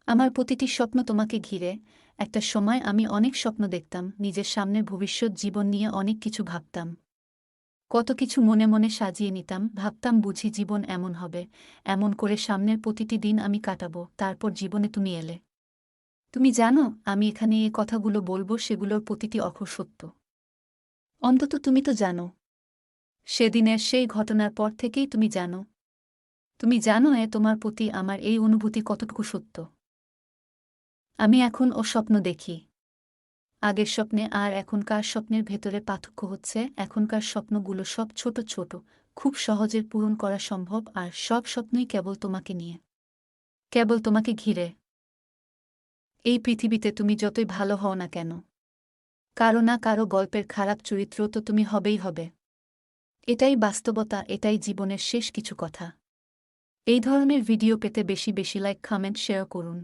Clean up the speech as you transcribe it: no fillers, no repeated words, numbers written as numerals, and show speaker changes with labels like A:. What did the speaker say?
A: আমার প্রতিটি স্বপ্ন তোমাকে ঘিরে। একটা সময় আমি অনেক স্বপ্ন দেখতাম, নিজের সামনের ভবিষ্যৎ জীবন নিয়ে অনেক কিছু ভাবতাম। কত কিছু মনে মনে সাজিয়ে নিতাম, ভাবতাম বুঝি জীবন এমন হবে, এমন করে সামনের প্রতিটি দিন আমি কাটাবো। তারপর জীবনে তুমি এলে। তুমি জানো, আমি এখানে এই কথাগুলো বলবো সেগুলোর প্রতিটি অক্ষর সত্য। অন্তত তুমি তো জানো। সেদিনের সেই ঘটনার পর থেকেই তুমি জানো। তুমি জানো তোমার প্রতি আমার এই অনুভূতি কতটুকু সত্য। আমি এখন ও স্বপ্ন দেখি। আগের স্বপ্নে আর এখনকার স্বপ্নের ভেতরে পার্থক্য হচ্ছে, এখনকার স্বপ্নগুলো সব ছোট ছোট, খুব সহজে পূরণ করা সম্ভব, আর সব স্বপ্নই কেবল তোমাকে নিয়ে, কেবল তোমাকে ঘিরে। এই পৃথিবীতে তুমি যতই ভালো হও না কেন, কারো না কারো গল্পের খারাপ চরিত্র তো তুমি হবেই হবে। এটাই বাস্তবতা, এটাই জীবনের শেষ কিছু কথা। এই ধরনের ভিডিও পেতে বেশি বেশি লাইক, কমেন্ট, শেয়ার করুন।